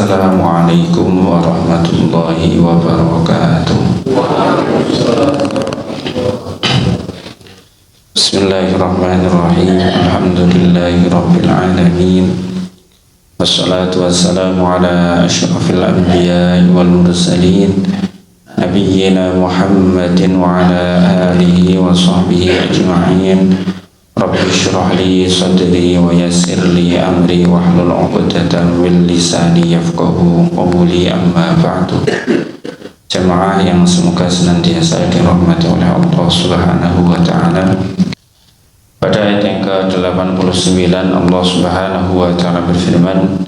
Assalamualaikum warahmatullahi wabarakatuh. Bismillahirrahmanirrahim. Alhamdulillahi rabbil alamin. Wassalatu wassalamu ala asyrafil anbiya'i wal mursalin nabiyyina Muhammadin wa ala alihi wa sahbihi ajma'in. Rabbi shrah li sadri wa yassir li amri wahlul 'uqdatam min lisani yafqahu qawli, amma ba'du. Jamaah yang semoga senantiasa dirahmati oleh Allah Subhanahu wa taala. Pada ayat yang ke-89 Allah Subhanahu wa taala berfirman,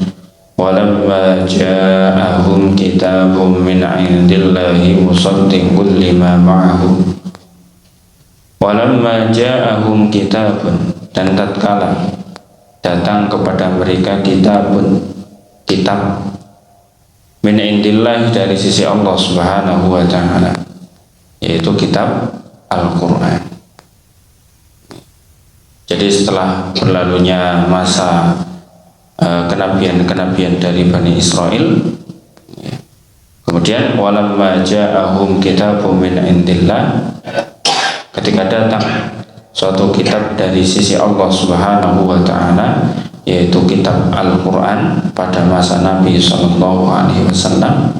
"Walamma ja'ahum kitabun min 'indillahi musaddiqun lima ma'ahum." Walamma ja'ahum kitabun, dan tatkala datang kepada mereka kitab min indillah, dari sisi Allah Subhanahu wa ta'ala, yaitu kitab Al-Quran. Jadi setelah berlalunya masa kenabian-kenabian dari Bani Israel, kemudian walamma ja'ahum kitabun min indillah, ketika datang suatu kitab dari sisi Allah Subhanahu wa ta'ala, yaitu kitab Al-Quran pada masa Nabi Sallallahu Alaihi Wasallam,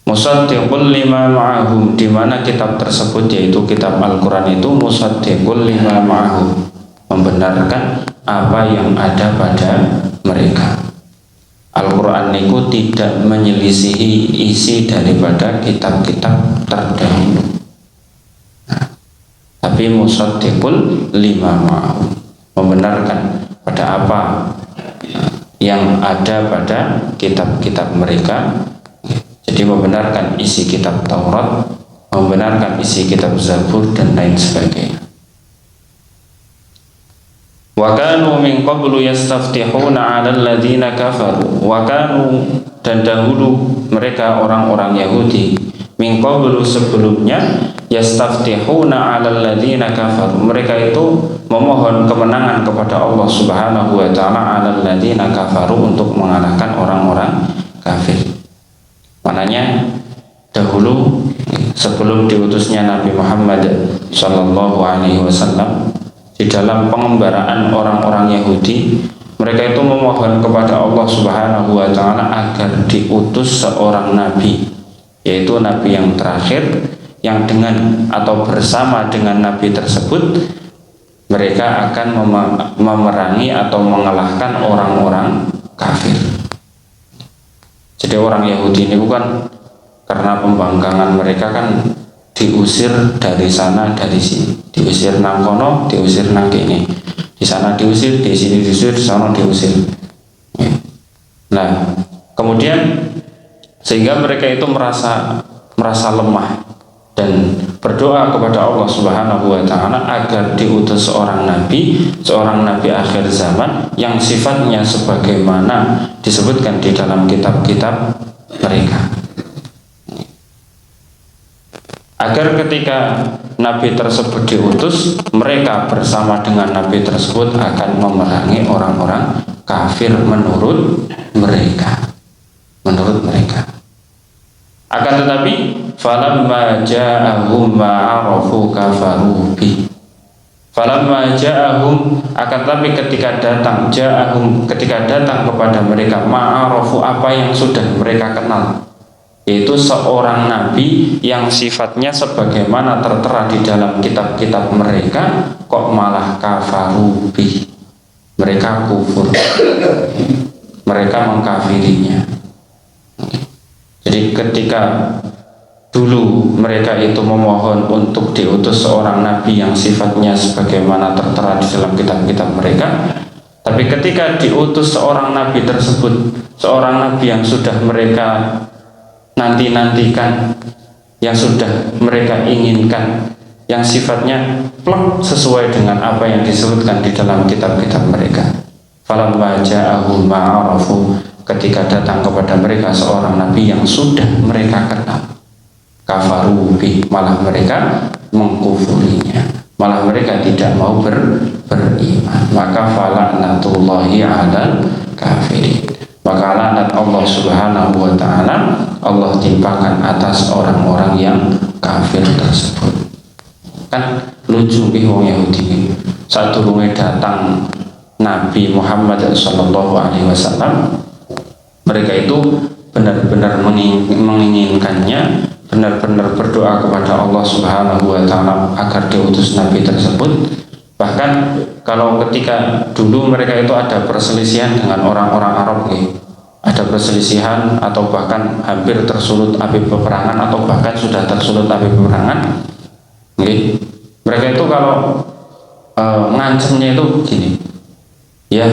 musaddiqul lima ma'ahum, di mana kitab tersebut yaitu kitab Al-Quran itu musaddiqul lima ma'ahum, membenarkan apa yang ada pada mereka. Al-Quran itu tidak menyelisihi isi daripada kitab-kitab terdahulu, tapi musaddiqul lima ma'ahum, membenarkan pada apa yang ada pada kitab-kitab mereka. Jadi membenarkan isi kitab Taurat, membenarkan isi kitab Zabur dan lain sebagainya. Wa kanu min qablu yastaftihuna 'alal ladzina kafaru. Wa kanu, dan dahulu mereka orang-orang Yahudi, min qablu, sebelumnya, yastaftihuna 'alal ladzina kafaru, mereka itu memohon kemenangan kepada Allah Subhanahu wa taala 'alal ladzina kafaru, untuk mengalahkan orang-orang kafir. Mananya dahulu sebelum diutusnya Nabi Muhammad sallallahu alaihi wasallam, di dalam pengembaraan orang-orang Yahudi, mereka itu memohon kepada Allah Subhanahu wa taala agar diutus seorang nabi, yaitu nabi yang terakhir, yang dengan atau bersama dengan nabi tersebut mereka akan memerangi atau mengalahkan orang-orang kafir. Jadi orang Yahudi ini bukan karena pembangkangan mereka kan diusir dari sana dari sini, diusir nang kono, diusir nang kene, di sana diusir, di sini diusir, di sana diusir. Nah, kemudian sehingga mereka itu merasa lemah dan berdoa kepada Allah Subhanahu wa taala agar diutus seorang nabi akhir zaman yang sifatnya sebagaimana disebutkan di dalam kitab-kitab mereka, agar ketika nabi tersebut diutus, mereka bersama dengan nabi tersebut akan memerangi orang-orang kafir menurut mereka. Akan tetapi falamma ja'ahum ma'arafu kafaru bi. Falamma ja'ahum, akan tetapi ketika datang kepada mereka ma'arafu, apa yang sudah mereka kenal, yaitu seorang nabi yang sifatnya sebagaimana tertera di dalam kitab-kitab mereka, kok malah kafaru bi, mereka kufur, mereka mengkafirinya. Jadi ketika dulu mereka itu memohon untuk diutus seorang nabi yang sifatnya sebagaimana tertera di dalam kitab-kitab mereka, tapi ketika diutus seorang nabi tersebut, seorang nabi yang sudah mereka nanti-nantikan, yang sudah mereka inginkan, yang sifatnya plek sesuai dengan apa yang disebutkan di dalam kitab-kitab mereka. Falamma ja'ahum ma'arafu, ketika datang kepada mereka seorang nabi yang sudah mereka kenal, kafaru bih, malah mereka mengkufurinya, malah mereka tidak mau beriman. Maka fala'natullahi 'alal kafirin, maka laknat Allah Subhanahu wa ta'ala Allah timpakan atas orang-orang yang kafir tersebut. Kan lucu nih wong Yahudi saat durunge datang Nabi Muhammad sallallahu alaihi wasallam, mereka itu benar-benar menginginkannya, benar-benar berdoa kepada Allah Subhanahu wa ta'ala agar diutus Nabi tersebut. Bahkan kalau ketika dulu mereka itu ada perselisihan dengan orang-orang Arab nih, ada perselisihan atau bahkan hampir tersulut api peperangan atau bahkan sudah tersulut api peperangan nih, mereka itu kalau ngancamnya itu gini, ya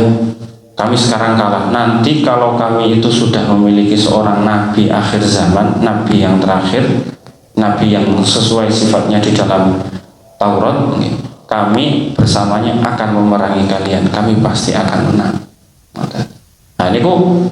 kami sekarang kalah, nanti kalau kami itu sudah memiliki seorang nabi akhir zaman, nabi yang terakhir, nabi yang sesuai sifatnya di dalam Taurat, kami bersamanya akan memerangi kalian, kami pasti akan menang. Nah niku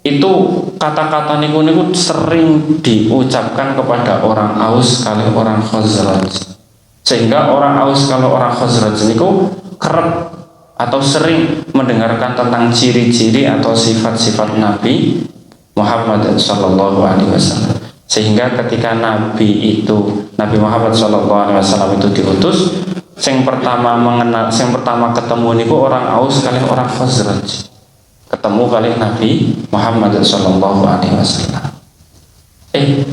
itu kata-kata niku sering diucapkan kepada orang Aus kali orang Khazraj, sehingga orang Aus kalau orang Khazraj niku kerap atau sering mendengarkan tentang ciri-ciri atau sifat-sifat Nabi Muhammad sallallahu alaihi wasallam, sehingga ketika Nabi Muhammad sallallahu alaihi wasallam itu diutus, yang pertama ketemu niku orang Aus kali orang Khazraj, ketemu kali Nabi Muhammad sallallahu alaihi wasallam.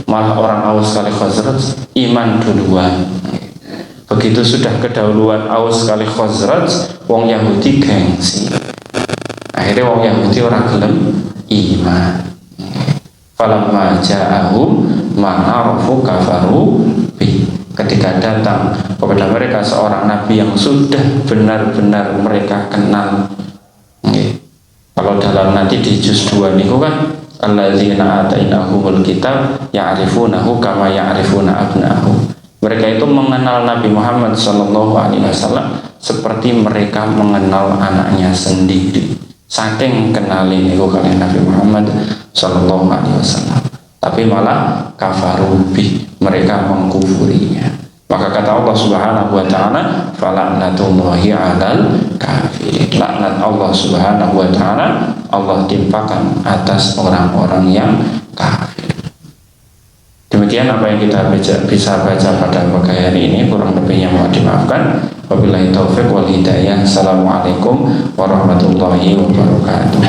Malah orang Aus kali Khazraj iman duluan. Begitu sudah kedahuluan Aus kali Khazraj, wong Yahudi gengsi. Akhirnya wong Yahudi orang gelem iman. Falamma ja'ahum ma arafu kafaru bi. Ketika datang kepada mereka seorang nabi yang sudah benar-benar mereka kenal. Kalau dalam nanti di juz 2 niku kan alladzina atainahumul kitab ya'rifunahu kama ya'rifuna abna'ahum. Mereka itu mengenal Nabi Muhammad sallallahu alaihi wasallam seperti mereka mengenal anaknya sendiri. Saking kenalin itu kalian Nabi Muhammad sallallahu alaihi wasallam. Tapi malah kafarubi, mereka mengkufurinya. Maka kata Allah Subhanahu wa ta'ala, fala'natullahi 'alal kafirin. Laknat Allah Subhanahu wa ta'ala Allah timpakan atas orang-orang yang kafir. Demikian apa yang kita bisa baca pada pagi hari ini, kurang lebihnya mohon dimaafkan. Wabillahi taufiq wal hidayah. Assalamualaikum warahmatullahi wabarakatuh.